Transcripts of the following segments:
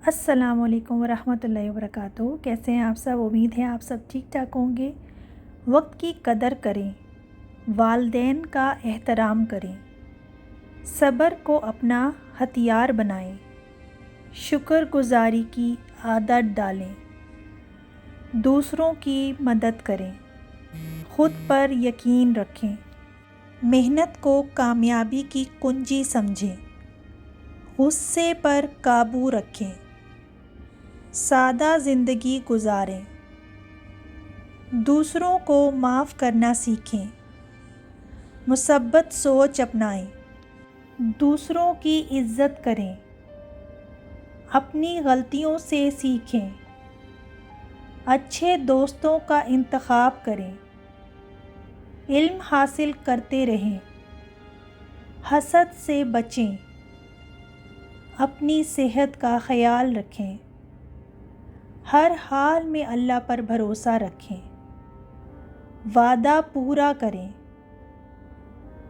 السلام علیکم ورحمۃ اللہ وبرکاتہ۔ کیسے ہیں آپ سب؟ امید ہے آپ سب ٹھیک ٹھاک ہوں گے۔ وقت کی قدر کریں، والدین کا احترام کریں، صبر کو اپنا ہتھیار بنائیں، شکر گزاری کی عادت ڈالیں، دوسروں کی مدد کریں، خود پر یقین رکھیں، محنت کو کامیابی کی کنجی سمجھیں، غصے پر قابو رکھیں، سادہ زندگی گزاریں، دوسروں کو معاف کرنا سیکھیں، مثبت سوچ اپنائیں، دوسروں کی عزت کریں، اپنی غلطیوں سے سیکھیں، اچھے دوستوں کا انتخاب کریں، علم حاصل کرتے رہیں، حسد سے بچیں، اپنی صحت کا خیال رکھیں، ہر حال میں اللہ پر بھروسہ رکھیں، وعدہ پورا کریں،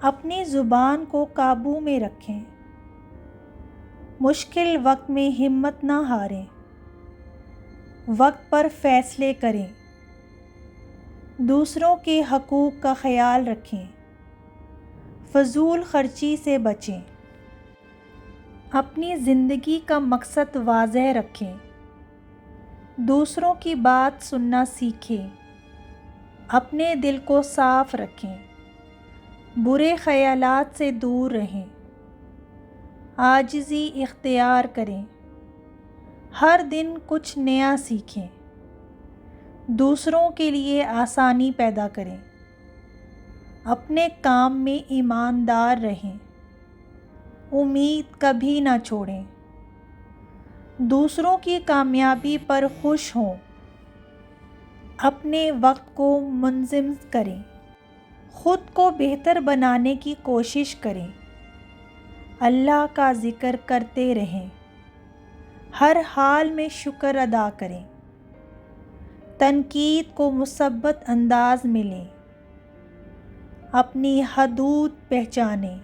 اپنی زبان کو قابو میں رکھیں، مشکل وقت میں ہمت نہ ہاریں، وقت پر فیصلے کریں، دوسروں کے حقوق کا خیال رکھیں، فضول خرچی سے بچیں، اپنی زندگی کا مقصد واضح رکھیں، دوسروں کی بات سننا سیکھیں، اپنے دل کو صاف رکھیں، برے خیالات سے دور رہیں، عاجزی اختیار کریں، ہر دن کچھ نیا سیکھیں، دوسروں کے لیے آسانی پیدا کریں، اپنے کام میں ایماندار رہیں، امید کبھی نہ چھوڑیں، دوسروں کی کامیابی پر خوش ہوں، اپنے وقت کو منظم کریں، خود کو بہتر بنانے کی کوشش کریں، اللہ کا ذکر کرتے رہیں، ہر حال میں شکر ادا کریں، تنقید کو مثبت انداز میں لیں، اپنی حدود پہچانیں،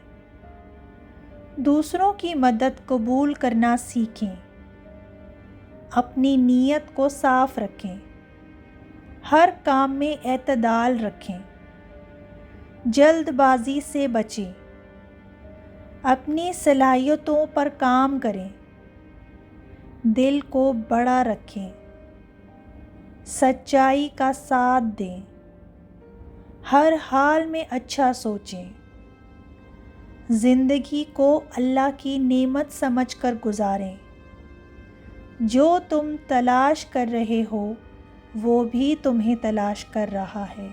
دوسروں کی مدد قبول کرنا سیکھیں، اپنی نیت کو صاف رکھیں، ہر کام میں اعتدال رکھیں، جلد بازی سے بچیں، اپنی صلاحیتوں پر کام کریں، دل کو بڑا رکھیں، سچائی کا ساتھ دیں، ہر حال میں اچھا سوچیں، زندگی کو اللہ کی نعمت سمجھ کر گزاریں، جو تم تلاش کر رہے ہو وہ بھی تمہیں تلاش کر رہا ہے،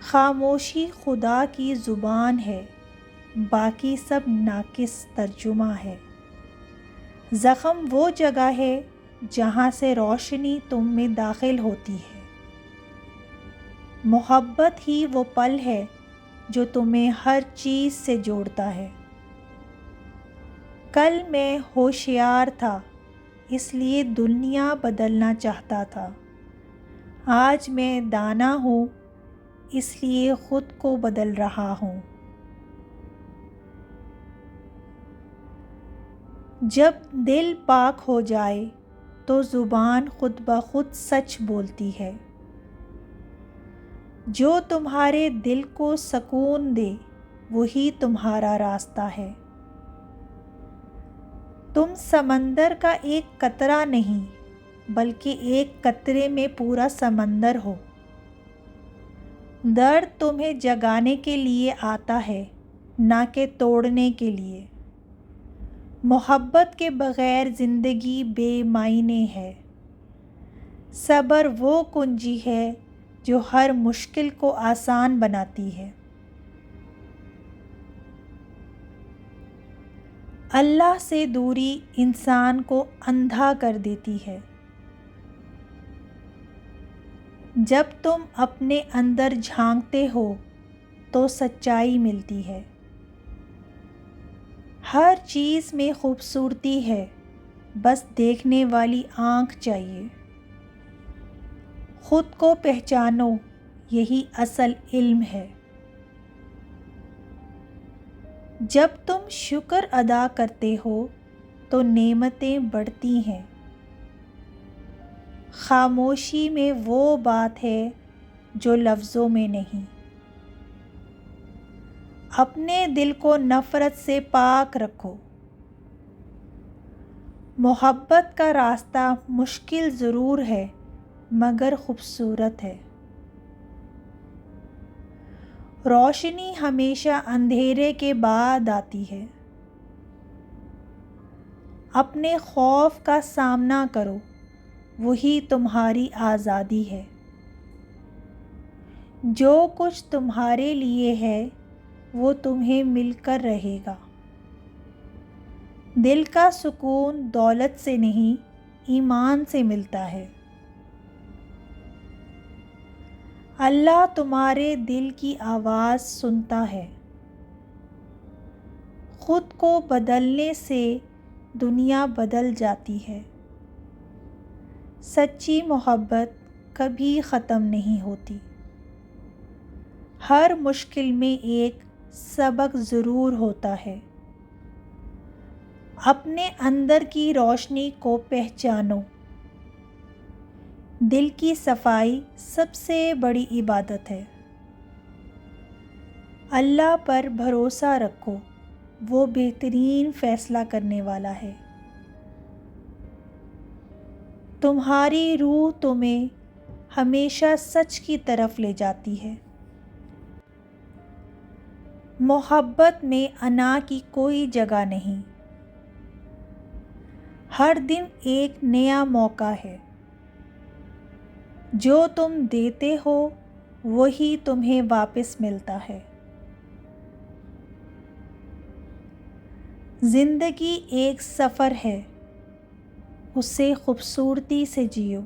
خاموشی خدا کی زبان ہے، باقی سب ناقص ترجمہ ہے، زخم وہ جگہ ہے جہاں سے روشنی تم میں داخل ہوتی ہے، محبت ہی وہ پل ہے جو تمہیں ہر چیز سے جوڑتا ہے، کل میں ہوشیار تھا اس لیے دنیا بدلنا چاہتا تھا، آج میں دانا ہوں اس لیے خود کو بدل رہا ہوں، جب دل پاک ہو جائے تو زبان خود بخود سچ بولتی ہے، جو تمہارے دل کو سکون دے وہی تمہارا راستہ ہے، تم سمندر کا ایک قطرہ نہیں بلکہ ایک قطرے میں پورا سمندر ہو، درد تمہیں جگانے کے لیے آتا ہے نہ کہ توڑنے کے لیے، محبت کے بغیر زندگی بے معنی ہے، صبر وہ کنجی ہے جو ہر مشکل کو آسان بناتی ہے، اللہ سے دوری انسان کو اندھا کر دیتی ہے، جب تم اپنے اندر جھانکتے ہو تو سچائی ملتی ہے، ہر چیز میں خوبصورتی ہے بس دیکھنے والی آنکھ چاہیے، خود کو پہچانو یہی اصل علم ہے، جب تم شکر ادا کرتے ہو تو نعمتیں بڑھتی ہیں۔ خاموشی میں وہ بات ہے جو لفظوں میں نہیں۔ اپنے دل کو نفرت سے پاک رکھو۔ محبت کا راستہ مشکل ضرور ہے مگر خوبصورت ہے۔ روشنی ہمیشہ اندھیرے کے بعد آتی ہے۔ اپنے خوف کا سامنا کرو، وہی تمہاری آزادی ہے۔ جو کچھ تمہارے لیے ہے وہ تمہیں مل کر رہے گا۔ دل کا سکون دولت سے نہیں، ایمان سے ملتا ہے۔ اللہ تمہارے دل کی آواز سنتا ہے۔ خود کو بدلنے سے دنیا بدل جاتی ہے۔ سچی محبت کبھی ختم نہیں ہوتی۔ ہر مشکل میں ایک سبق ضرور ہوتا ہے۔ اپنے اندر کی روشنی کو پہچانو۔ دل کی صفائی سب سے بڑی عبادت ہے۔ اللہ پر بھروسہ رکھو، وہ بہترین فیصلہ کرنے والا ہے۔ تمہاری روح تمہیں ہمیشہ سچ کی طرف لے جاتی ہے۔ محبت میں انا کی کوئی جگہ نہیں۔ ہر دن ایک نیا موقع ہے۔ جو تم دیتے ہو وہی تمہیں واپس ملتا ہے۔ زندگی ایک سفر ہے، اسے خوبصورتی سے جیو۔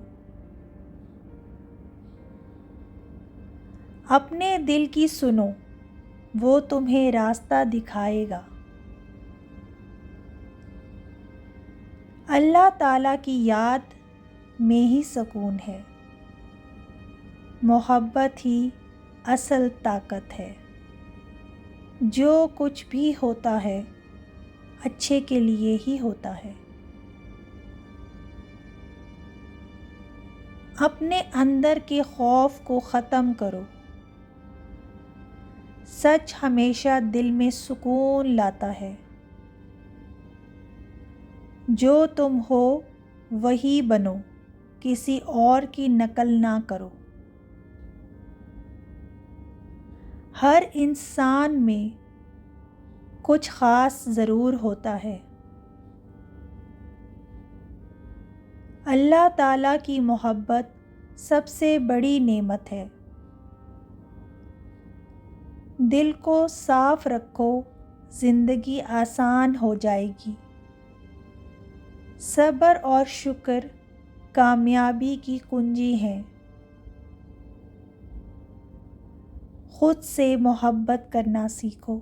اپنے دل کی سنو، وہ تمہیں راستہ دکھائے گا۔ اللہ تعالیٰ کی یاد میں ہی سکون ہے۔ محبت ہی اصل طاقت ہے۔ جو کچھ بھی ہوتا ہے اچھے کے لیے ہی ہوتا ہے۔ اپنے اندر کے خوف کو ختم کرو۔ سچ ہمیشہ دل میں سکون لاتا ہے۔ جو تم ہو وہی بنو، کسی اور کی نقل نہ کرو۔ ہر انسان میں کچھ خاص ضرور ہوتا ہے۔ اللہ تعالیٰ کی محبت سب سے بڑی نعمت ہے۔ دل کو صاف رکھو، زندگی آسان ہو جائے گی۔ صبر اور شکر کامیابی کی کنجی ہیں۔ خود سے محبت کرنا سیکھو۔